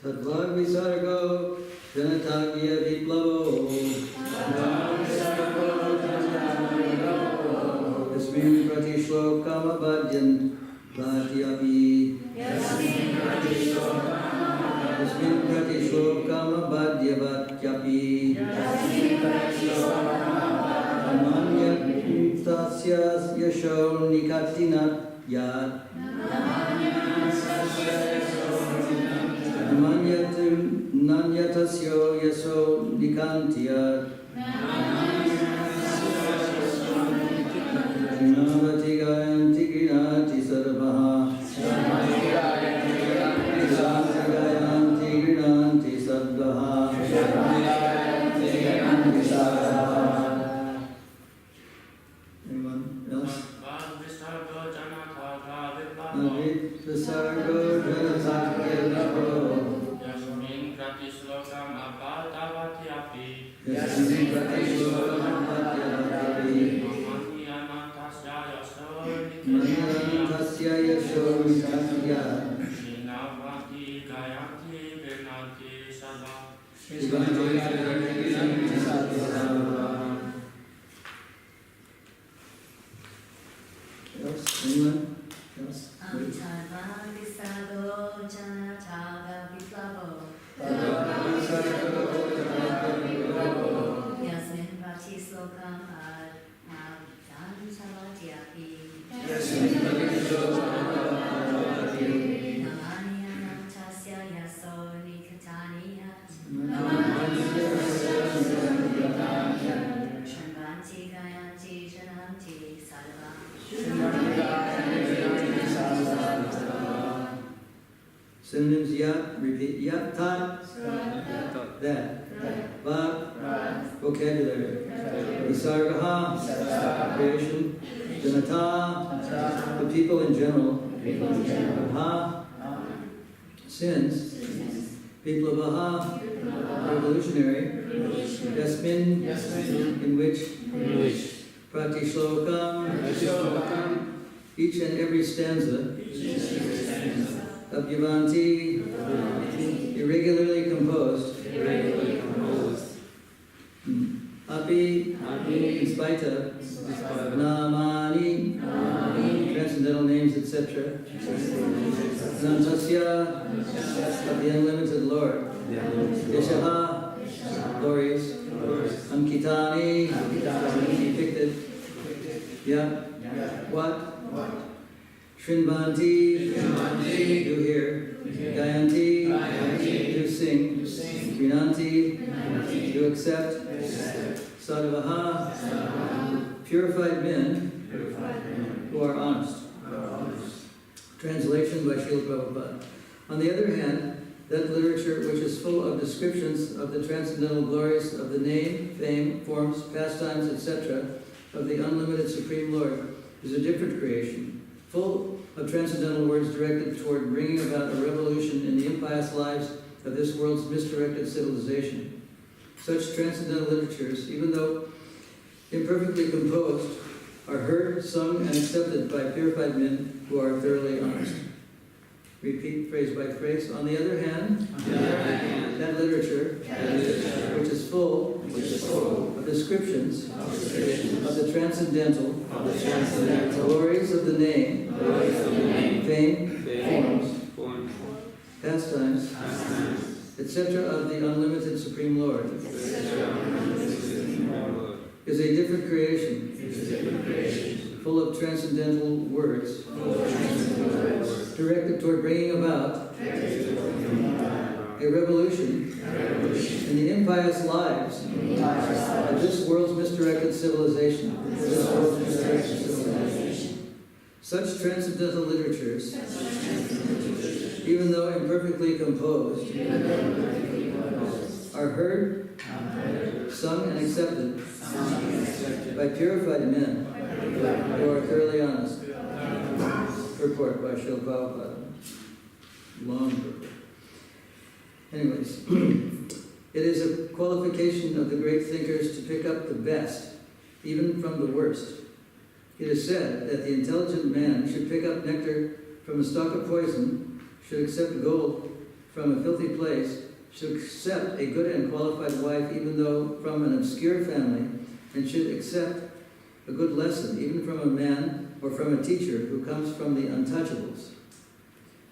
Tadvad Visargo Janatagya Viplavo Yasmin Pratishlokam Abhadyant Bhatyapi Yasmin Pratishlokam Abhadyavatyapi Amanyat Tasya Yasho Nikatina Yad Nanyatasyo yaso nikantiya Navati gayanti grinati sarvaha Gayanti grinanti sarvaha Anyone else? Visargo janatagya viplavo Yasmin Pratishlokam Abhadyavatyapi Manyantasya yasho nikatya Shinavati gayanti grinanti sarva Else? Anyone else? Yasmin Pratishlokam Abhadyavatyapi Namanyantasya yaso nikataniya Shanvanti gayanti shananti sarva Synonyms yat, repeat yat, tat, that, vad, vocabulary, visargaha, creation, janata, the people in general, ha, sins, people of aha, revolutionary, yasmin, in which, pratishlokam, each and every stanza, Abhyavanti, irregularly composed. Api, in spite of. Namani, transcendental names, etc. Nantasya, of the unlimited Lord. Yeshaha, glorious. Ankitani, depicted. Yeah. What? Shrinvanti, you hear. Gayanti, you sing. Grinanti, you accept. Sadhavaha, purified men who are honest. Translation by Srila Prabhupada. On the other hand, that literature which is full of descriptions of the transcendental glories of the name, fame, forms, pastimes, etc. of the unlimited Supreme Lord is a different creation, full of transcendental words directed toward bringing about a revolution in the impious lives of this world's misdirected civilization. Such transcendental literatures, even though imperfectly composed, are heard, sung, and accepted by purified men who are thoroughly honest. Repeat phrase by phrase. On the other hand, that literature, which is full of descriptions of the transcendental glories of the name, fame, forms, pastimes, etc. of the unlimited Supreme Lord, is a different creation, full of transcendental words, directed toward bringing about a revolution in the impious lives of this world's misdirected civilization. Such transcendental literatures, even though imperfectly composed, are heard, sung, and accepted by purified men who are thoroughly honest. Purport by Srila Prabhupada. Long purport. Anyways, it is a qualification of the great thinkers to pick up the best, even from the worst. It is said that the intelligent man should pick up nectar from a stalk of poison, should accept gold from a filthy place should accept a good and qualified wife even though from an obscure family, and should accept a good lesson even from a man or from a teacher who comes from the untouchables.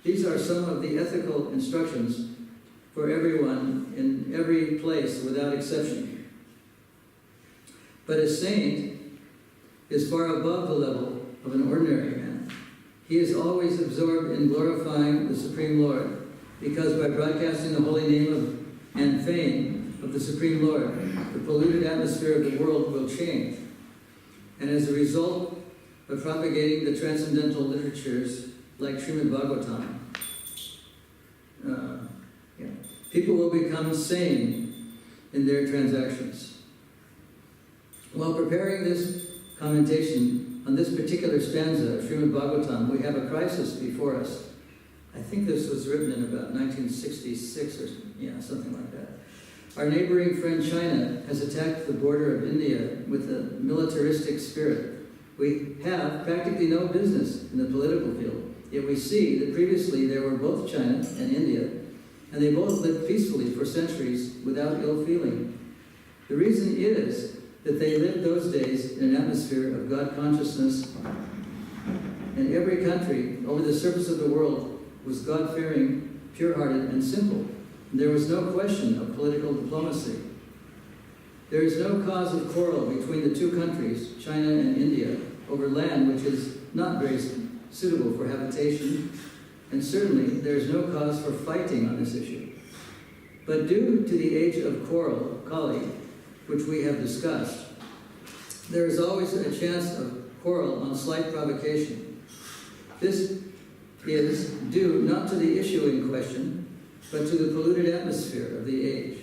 These are some of the ethical instructions for everyone in every place without exception. But a saint is far above the level of an ordinary man. He is always absorbed in glorifying the Supreme Lord, because by broadcasting the holy name and fame of the Supreme Lord, the polluted atmosphere of the world will change. And as a result of propagating the transcendental literatures like Srimad Bhagavatam, people will become sane in their transactions. While preparing this commentation on this particular stanza of Srimad Bhagavatam, we have a crisis before us. I think this was written in about 1966 or something like that. Our neighboring friend China has attacked the border of India with a militaristic spirit. We have practically no business in the political field, yet we see that previously there were both China and India, and they both lived peacefully for centuries without ill feeling. The reason is that they lived those days in an atmosphere of God consciousness, and every country over the surface of the world was God-fearing, pure-hearted, and simple. There was no question of political diplomacy. There is no cause of quarrel between the two countries, China and India, over land which is not very suitable for habitation, and certainly there is no cause for fighting on this issue. But due to the age of quarrel, Kali, which we have discussed, there is always a chance of quarrel on slight provocation. This is due not to the issue in question, but to the polluted atmosphere of the age.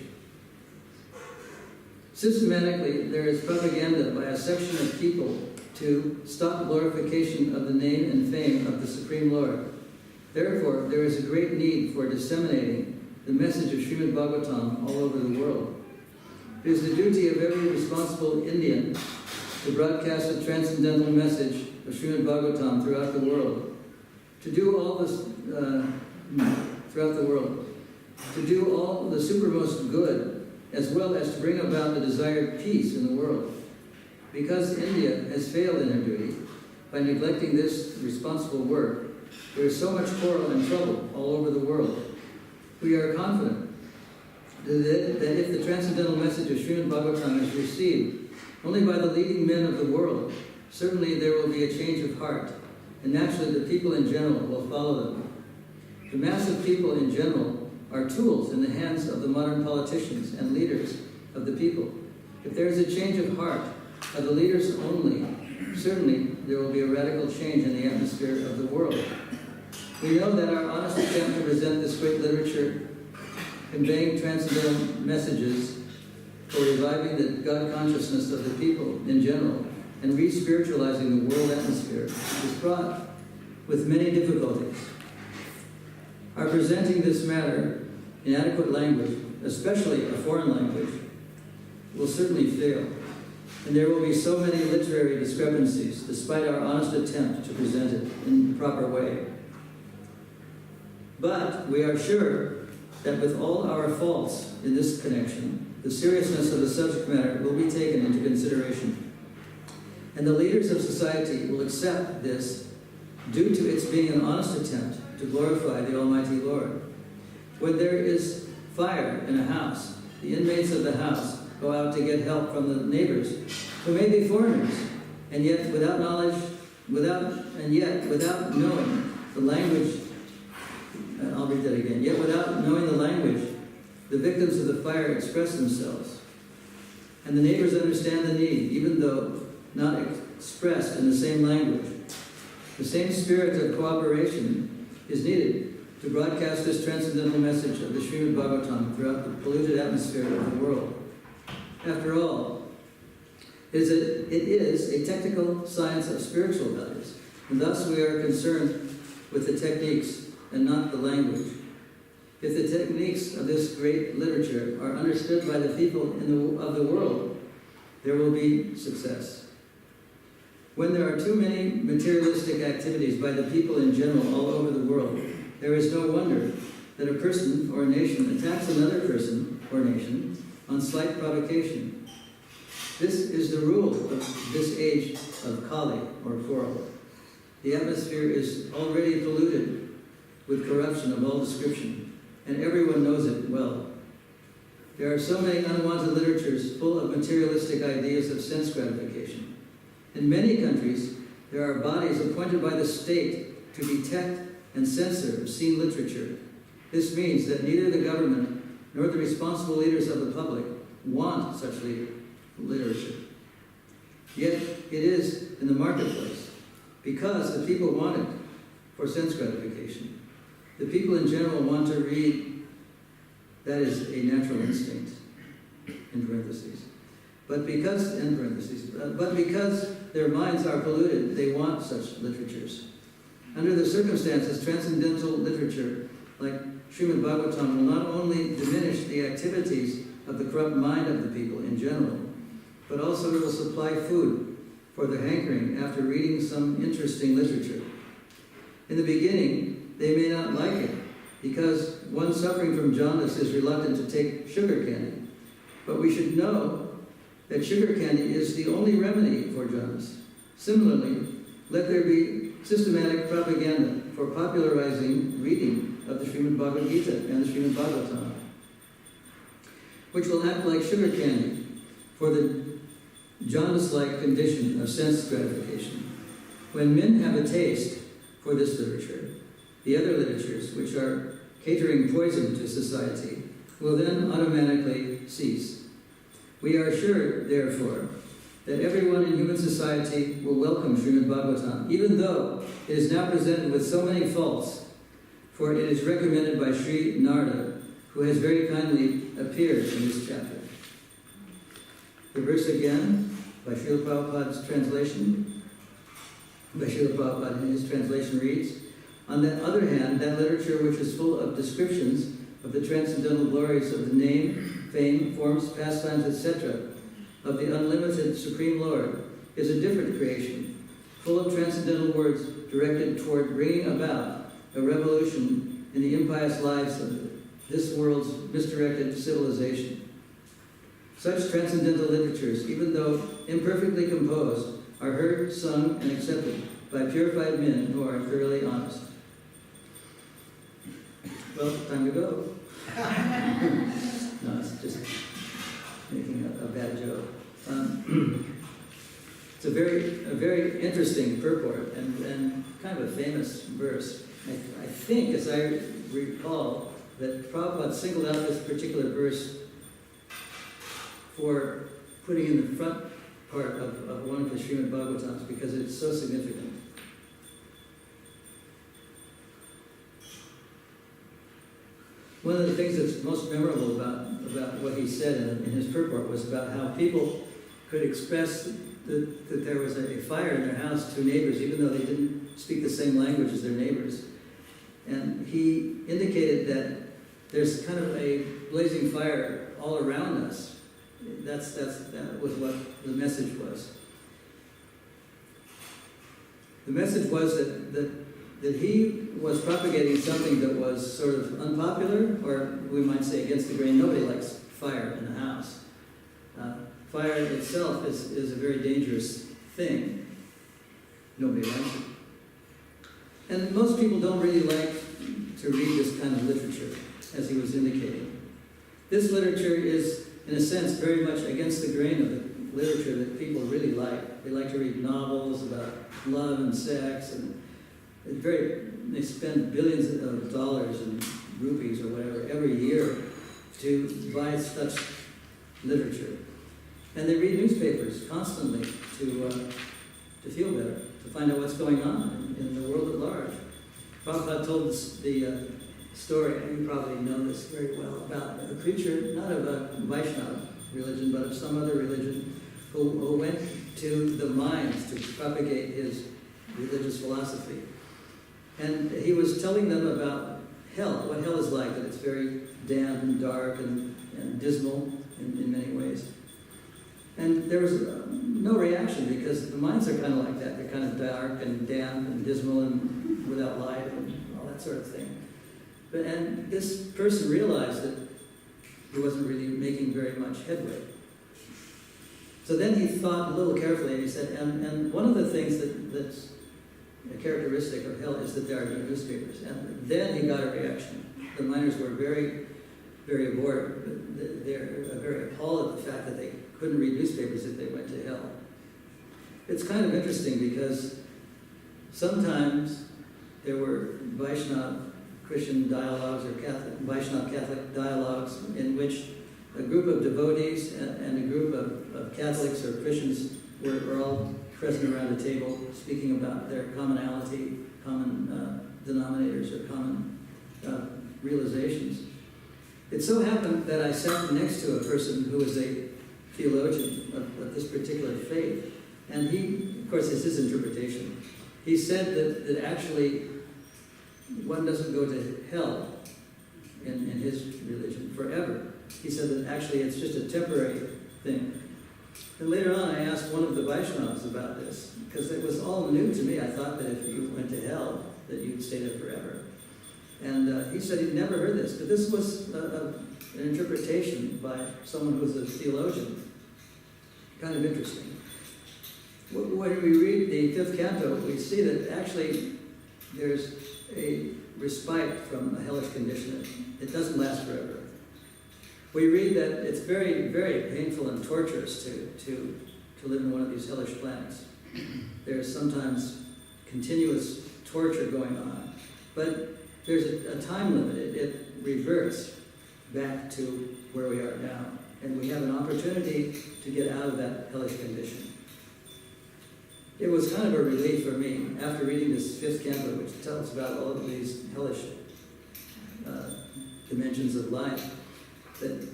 Systematically, there is propaganda by a section of people to stop glorification of the name and fame of the Supreme Lord. Therefore, there is a great need for disseminating the message of Srimad Bhagavatam all over the world. It is the duty of every responsible Indian to broadcast the transcendental message of Srimad Bhagavatam throughout the world. To do all this throughout the world. To do all the supermost good, as well as to bring about the desired peace in the world. Because India has failed in her duty by neglecting this responsible work, there is so much quarrel and trouble all over the world. We are confident that if the transcendental message of Srimad Bhagavatam is received only by the leading men of the world, certainly there will be a change of heart, and naturally the people in general will follow them. The mass of people in general are tools in the hands of the modern politicians and leaders of the people. If there is a change of heart of the leaders only, certainly there will be a radical change in the atmosphere of the world. We know that our honest attempt to present this great literature, conveying transcendental messages for reviving the God consciousness of the people in general and re-spiritualizing the world atmosphere, is fraught with many difficulties. Our presenting this matter in adequate language, especially a foreign language, will certainly fail. And there will be so many literary discrepancies, despite our honest attempt to present it in the proper way. But we are sure that with all our faults in this connection, the seriousness of the subject matter will be taken into consideration. And the leaders of society will accept this due to its being an honest attempt to glorify the Almighty Lord. When there is fire in a house, the inmates of the house go out to get help from the neighbors, who may be foreigners, and yet without knowledge, without knowing the language, I'll read that again. Yet without knowing the language, the victims of the fire express themselves. And the neighbors understand the need, even though not expressed in the same language. The same spirit of cooperation is needed to broadcast this transcendental message of the Srimad Bhagavatam throughout the polluted atmosphere of the world. After all, it is a technical science of spiritual values, and thus we are concerned with the techniques and not the language. If the techniques of this great literature are understood by the people of the world, there will be success. When there are too many materialistic activities by the people in general all over the world, there is no wonder that a person or a nation attacks another person or nation on slight provocation. This is the rule of this age of Kali, or quarrel. The atmosphere is already polluted with corruption of all description, and everyone knows it well. There are so many unwanted literatures full of materialistic ideas of sense gratification. In many countries, there are bodies appointed by the state to detect and censor obscene literature. This means that neither the government nor the responsible leaders of the public want such literature. Yet it is in the marketplace because the people want it for sense gratification. The people in general want to read. That is a natural instinct, in parentheses. But because their minds are polluted, they want such literatures. Under the circumstances, transcendental literature, like Srimad Bhagavatam, will not only diminish the activities of the corrupt mind of the people in general, but also it will supply food for their hankering after reading some interesting literature. In the beginning, they may not like it, because one suffering from jaundice is reluctant to take sugar candy. But we should know that sugar candy is the only remedy for jaundice. Similarly, let there be systematic propaganda for popularizing reading of the Srimad Bhagavad Gita and the Srimad Bhagavatam, which will act like sugar candy for the jaundice-like condition of sense gratification. When men have a taste for this literature, the other literatures, which are catering poison to society, will then automatically cease. We are sure, therefore, that everyone in human society will welcome Srimad Bhagavatam, even though it is now presented with so many faults, for it is recommended by Sri Narada, who has very kindly appeared in this chapter. The verse again, by Srila Prabhupada's translation, by Srila Prabhupada in his translation reads, "On the other hand, that literature which is full of descriptions of the transcendental glories of the name, fame, forms, pastimes, etc., of the unlimited Supreme Lord, is a different creation, full of transcendental words directed toward bringing about a revolution in the impious lives of this world's misdirected civilization. Such transcendental literatures, even though imperfectly composed, are heard, sung, and accepted by purified men who are thoroughly honest." Well, time to go. No, it's just making a bad joke. It's a very interesting purport and kind of a famous verse. I think, as I recall, that Prabhupada singled out this particular verse for putting in the front part of one of the Srimad Bhagavatams because it's so significant. One of the things that's most memorable about what he said in his purport was about how people could express that there was a fire in their house to neighbors, even though they didn't speak the same language as their neighbors. And he indicated that there's kind of a blazing fire all around us. That was what the message was. The message was that he was propagating something that was sort of unpopular, or we might say against the grain. Nobody likes fire in the house. Fire itself is a very dangerous thing. Nobody likes it. And most people don't really like to read this kind of literature, as he was indicating. This literature is, in a sense, very much against the grain of the literature that people really like. They like to read novels about love and sex, and they spend billions of dollars and rupees or whatever every year to buy such literature. And they read newspapers constantly to feel better, to find out what's going on in the world at large. Prabhupada told us the story, and you probably know this very well, about a preacher, not of a Vaishnava religion, but of some other religion, who went to the mines to propagate his religious philosophy. And he was telling them about hell, what hell is like, that it's very damp and dark and dismal in many ways. And there was no reaction, because the mines are kind of like that. They're kind of dark and damp and dismal and without light and all that sort of thing. And this person realized that he wasn't really making very much headway. So then he thought a little carefully, and he said, and one of the things that's a characteristic of hell is that there are no newspapers. And then he got a reaction. The miners were very, very bored. They're very appalled at the fact that they couldn't read newspapers if they went to hell. It's kind of interesting because sometimes there were Vaishnava Christian dialogues or Vaishnava Catholic dialogues in which a group of devotees and a group of Catholics or Christians were all present around a table speaking about their commonality, common denominators or common realizations. It so happened that I sat next to a person who was a theologian of this particular faith, and he, of course, it's his interpretation. He said that actually one doesn't go to hell in his religion forever. He said that actually it's just a temporary thing. And later on I asked one of the Vaishnavas about this, because it was all new to me. I thought that if you went to hell, that you'd stay there forever. And he said he'd never heard this, but this was an interpretation by someone who was a theologian. Kind of interesting. When we read the 5th canto, we see that actually there's a respite from a hellish condition. It doesn't last forever. We read that it's very, very painful and torturous to live in one of these hellish planets. There's sometimes continuous torture going on, but there's a time limit. It reverts back to where we are now, and we have an opportunity to get out of that hellish condition. It was kind of a relief for me after reading this 5th canto, which tells about all of these hellish dimensions of life, that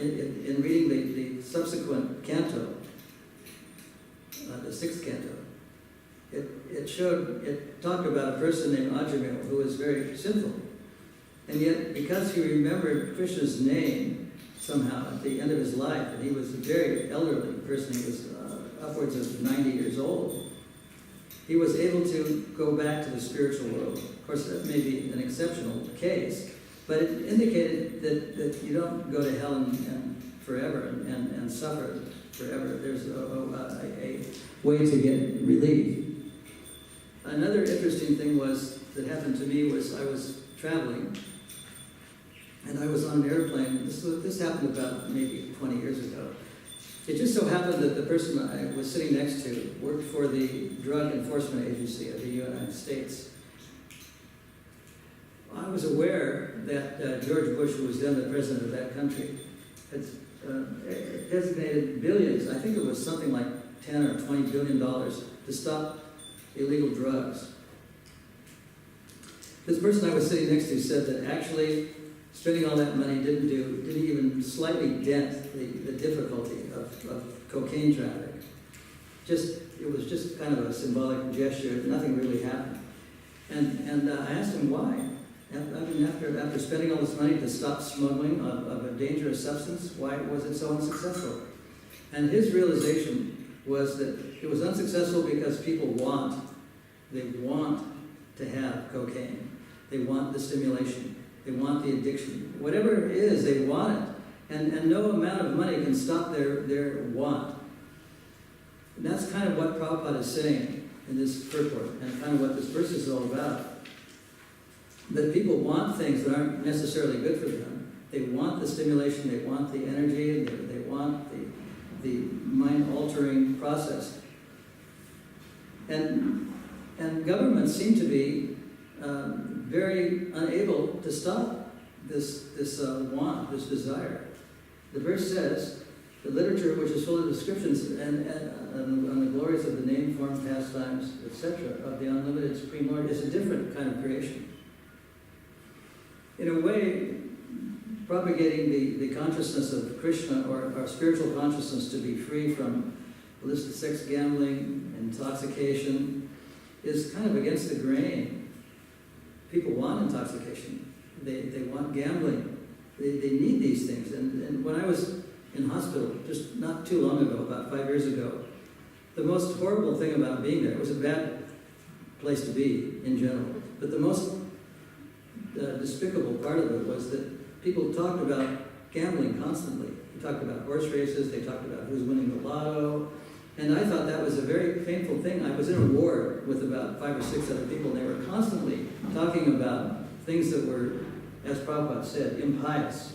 in reading the subsequent canto, the 6th canto, it talked about a person named Ajamil who was very sinful. And yet, because he remembered Krishna's name somehow at the end of his life, and he was a very elderly person, he was upwards of 90 years old, he was able to go back to the spiritual world. Of course, that may be an exceptional case, but it indicated that you don't go to hell and forever and suffer forever. There's a way to get relief. Another interesting thing that happened to me was I was traveling, and I was on an airplane. This happened about maybe 20 years ago. It just so happened that the person I was sitting next to worked for the Drug Enforcement Agency of the United States. I was aware that George Bush, who was then the president of that country, had designated billions, I think it was something like $10 or $20 billion, to stop illegal drugs. This person I was sitting next to said that actually spending all that money didn't even slightly dent the difficulty of cocaine traffic. It was just kind of a symbolic gesture. Nothing really happened. And I asked him why. I mean, after spending all this money to stop smuggling of a dangerous substance, why was it so unsuccessful? And his realization was that it was unsuccessful because people want to have cocaine. They want the stimulation. They want the addiction. Whatever it is, they want it. And no amount of money can stop their want. And that's kind of what Prabhupada is saying in this purport, and kind of what this verse is all about. That people want things that aren't necessarily good for them. They want the stimulation, they want the energy, they want the mind-altering process. And governments seem to be very unable to stop this want, this desire. The verse says, the literature which is full of descriptions on the glories of the name, form, pastimes, etc., of the unlimited Supreme Lord is a different kind of creation. In a way, propagating the consciousness of Krishna, or our spiritual consciousness, to be free from illicit sex, gambling, intoxication, is kind of against the grain. People want intoxication. They want gambling. They need these things. And when I was in hospital, just not too long ago, about 5 years ago, the most horrible thing about being there, it was a bad place to be in general, but the most despicable part of it was that people talked about gambling constantly. They talked about horse races, they talked about who's winning the lotto, and I thought that was a very painful thing. I was in a ward with about 5 or 6 other people, and they were constantly talking about things that were, as Prabhupada said, impious.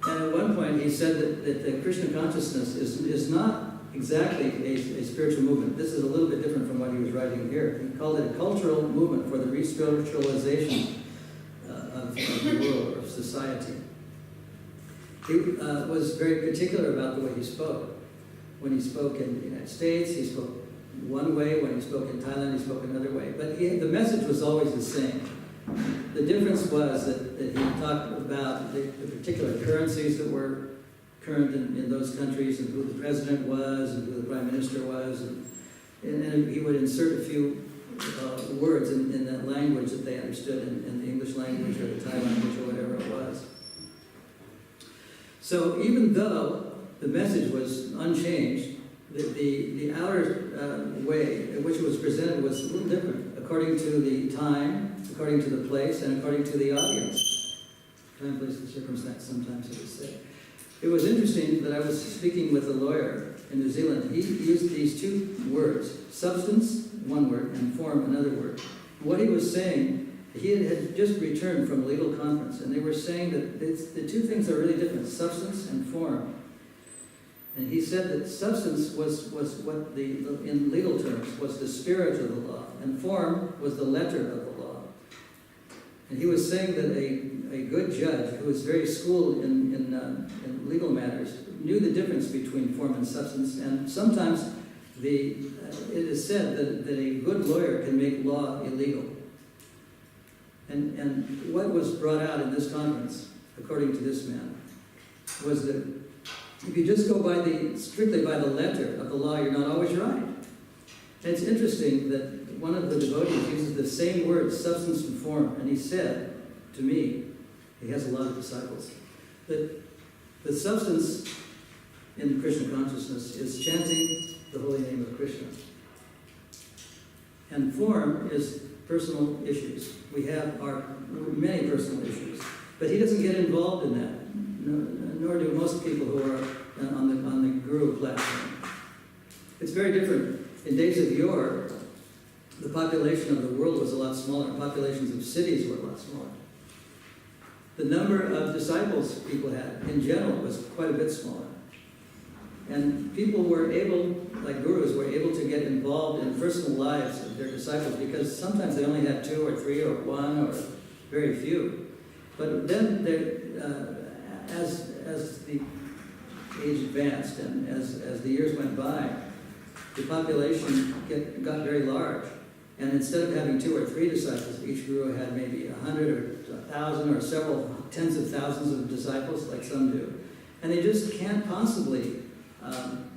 And at one point he said that the Krishna consciousness is not exactly a spiritual movement. This is a little bit different from what he was writing here. He called it a cultural movement for the re-spiritualization of the world, of society. He was very particular about the way he spoke. When he spoke in the United States, he spoke one way. When he spoke in Thailand, he spoke another way. But the message was always the same. The difference was that he talked about the particular currencies that were current in those countries, and who the president was, and who the prime minister was, and he would insert a few words in that language that they understood, in the English language or the Thai language or whatever it was. So even though the message was unchanged, the outer way in which it was presented was a little different, according to the time, according to the place, and according to the audience. Time, place, and circumstance, sometimes it was said. It was interesting that I was speaking with a lawyer in New Zealand. He used these 2 words, substance, one word, and form, another word. What he was saying, he had just returned from a legal conference, and they were saying that the 2 things are really different, substance and form. And he said that substance was what in legal terms, was the spirit of the law, and form was the letter of the law. And he was saying that a good judge who was very schooled in legal matters knew the difference between form and substance, and sometimes it is said that a good lawyer can make law illegal. And what was brought out in this conference, according to this man, was that if you just go strictly by the letter of the law, you're not always right. And it's interesting that one of the devotees uses the same words, substance and form, and he said to me, he has a lot of disciples, that the substance in Krishna consciousness is chanting the holy name of Krishna. And form is personal issues. We have many personal issues. But he doesn't get involved in that, nor do most people who are on the guru platform. It's very different. In days of yore, the population of the world was a lot smaller. Populations of cities were a lot smaller. The number of disciples people had, in general, was quite a bit smaller. And people were able, like gurus, were able to get involved in personal lives of their disciples, because sometimes they only had 2 or 3 or 1 or very few. But then, as the age advanced and as the years went by, the population got very large. And instead of having 2 or 3 disciples, each guru had maybe 100 or 1,000 or several tens of thousands of disciples, like some do. And they just can't possibly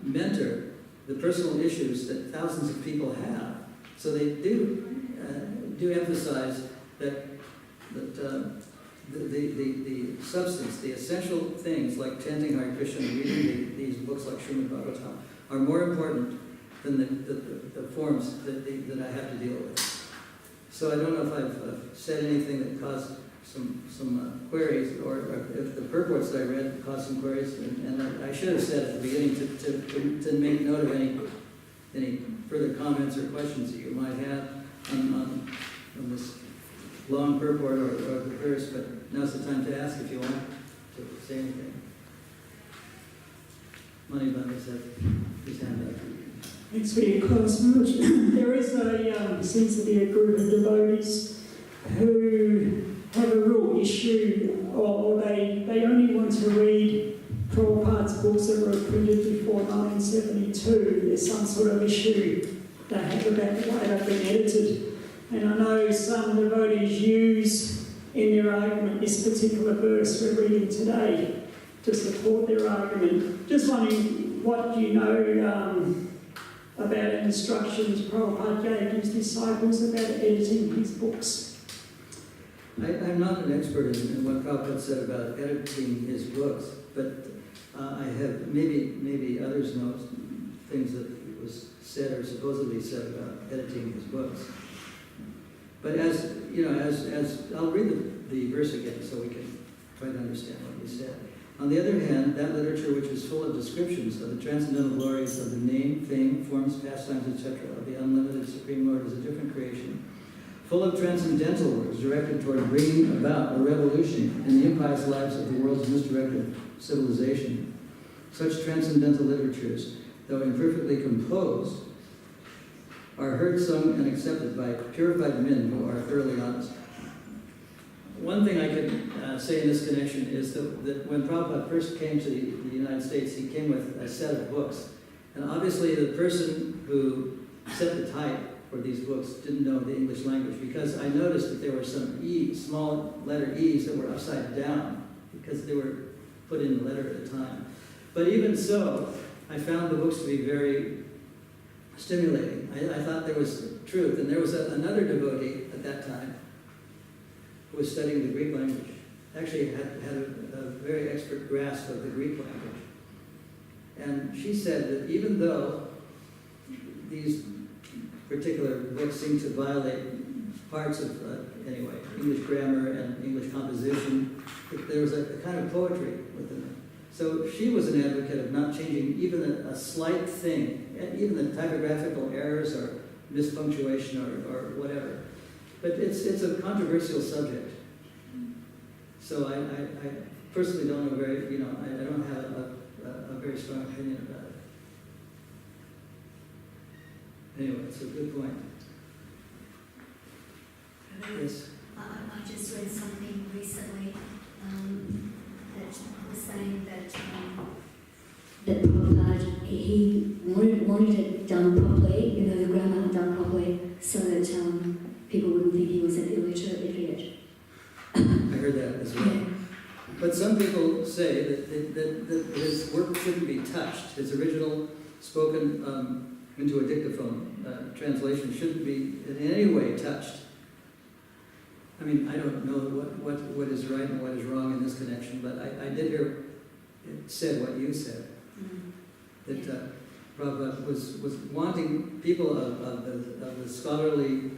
mentor the personal issues that thousands of people have. So they do emphasize that the substance, the essential things like chanting Hare Krishna and reading these books like Srimad Bhagavatam are more important than the forms that I have to deal with. So I don't know if I've said anything that caused some queries, or if the purports that I read caused some queries, and I should have said at the beginning to make note of any further comments or questions that you might have on this long purport or the verse, but now's the time to ask if you want to say anything. Manibandha said his hand up. Thanks for your cosmology. There seems to be a group of devotees who have a real issue, or they only want to read Prabhupada's books that were printed before 1972. There's some sort of issue they have about the way they've been edited. And I know some devotees use in their argument this particular verse we're reading today to support their argument. Just wondering, what do you know about instructions Prabhupada gave his disciples about editing his books? I'm not an expert in what Prabhupada said about editing his books, but I have, maybe others know things that was said or supposedly said about editing his books. But as you know, as I'll read the verse again so we can try to understand what he said. On the other hand, that literature which is full of descriptions of the transcendental glories of the name, fame, forms, pastimes, etc., of the unlimited Supreme Lord is a different creation, full of transcendental words directed toward bringing about a revolution in the impious lives of the world's misdirected civilization. Such transcendental literatures, though imperfectly composed, are heard, sung, and accepted by purified men who are thoroughly honest. One thing I could say in this connection is that when Prabhupada first came to the United States, he came with a set of books. And obviously the person who set the type for these books didn't know the English language, because I noticed that there were some small letter E's that were upside down because they were put in the letter at a time. But even so, I found the books to be very stimulating. I thought there was truth. And there was another devotee at that time who was studying the Greek language. Actually had a very expert grasp of the Greek language. And she said that even though these particular books seem to violate parts of, English grammar and English composition, there was a kind of poetry within them. So she was an advocate of not changing even a slight thing, even the typographical errors or mispunctuation or whatever. But it's a controversial subject. So I personally don't know I don't have a very strong opinion about it. Anyway, it's a good point. Yes? I just read something recently that was saying that Prabhupada, he wanted it done properly, the grammar done properly, so that people wouldn't think he was an illiterate idiot. I heard that as well. Yeah. But some people say that his work shouldn't be touched. His original spoken into a dictaphone translation shouldn't be in any way touched. I mean, I don't know what is right and what is wrong in this connection, but I did hear it said what you said. That Prabhupada was wanting people of the scholarly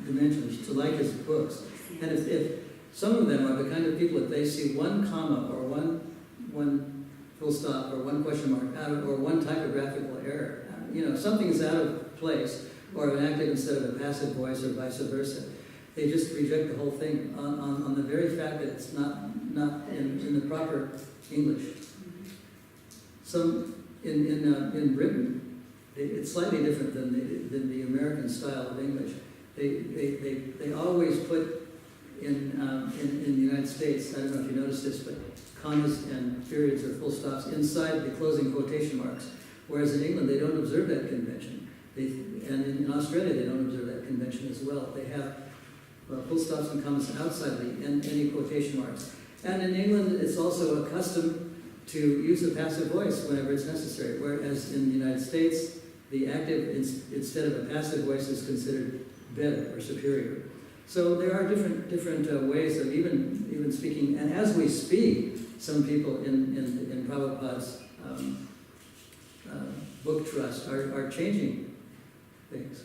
dimensions to like his books. And if some of them are the kind of people, if they see one comma or one full stop or one question mark or one typographical error, something is out of place, or an active instead of a passive voice or vice versa, they just reject the whole thing on the very fact that it's not in the proper English. Some in Britain, it's slightly different than the American style of English. They always put in the United States, I don't know if you noticed this, but commas and periods or full stops inside the closing quotation marks. Whereas in England, they don't observe that convention. And in Australia, they don't observe that convention as well. They have full stops and commas outside any quotation marks. And in England, it's also a custom to use a passive voice whenever it's necessary, whereas in the United States, the active instead of a passive voice is considered better or superior. So there are different ways of even speaking. And as we speak, some people in Prabhupada's book trust are changing things.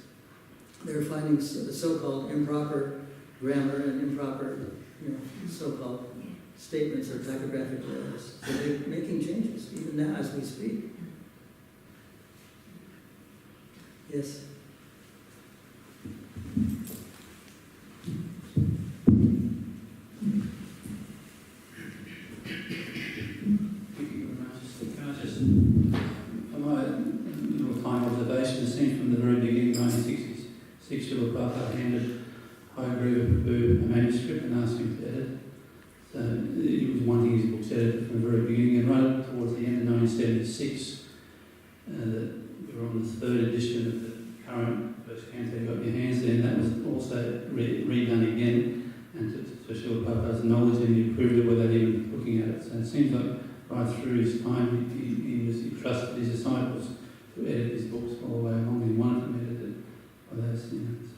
They're finding the so-called improper grammar and improper, so-called statements or typographical errors. So they're making changes even now as we speak. Yes. Srila Prabhupada handed Hayagriva Prabhu a manuscript and asked him to edit. So he was wanting his books edited from the very beginning, and right towards the end of 1976, we were on the third edition of the current first canto you got in your hands there, and that was also redone again, and to Srila Prabhupada's knowledge, and he approved it without even looking at it. So it seems like right through his time, he trusted his disciples to edit his books all the way along, and wanted them edited by those examples.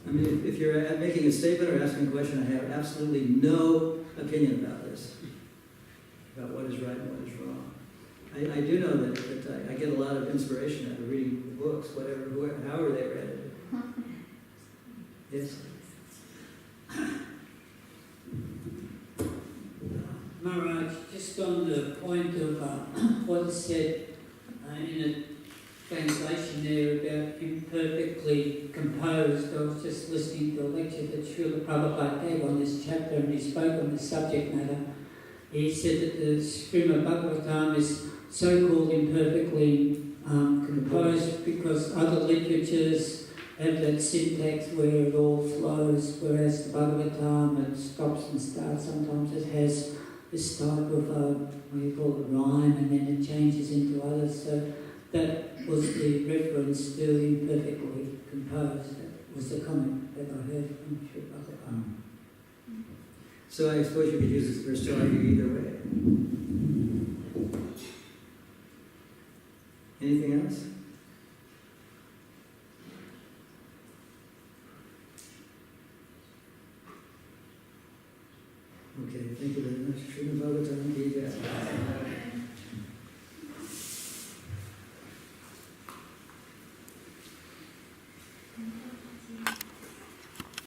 I mean, if you're making a statement or asking a question, I have absolutely no opinion about this, about what is right and what is wrong. I do know that I get a lot of inspiration out of reading the books, however they read it. Yes. Maharaj, just on the point of what's said in a translation there about imperfectly composed, I was just listening to a lecture that Srila Prabhupada gave on this chapter, and he spoke on the subject matter. He said that the Srimad Bhagavatam is so-called imperfectly composed because other literatures have that syntax where it all flows, whereas the Bhagavatam, it stops and starts. Sometimes it has this type of, what do you call it, rhyme, and then it changes into others. So that was the reference to imperfectly composed. That was the comment that I heard from Sri Bhagavatam. So I suppose you could use this verse to argue either way. Anything else? Okay, thank you very much. Srimad Bhagavatam ki jai.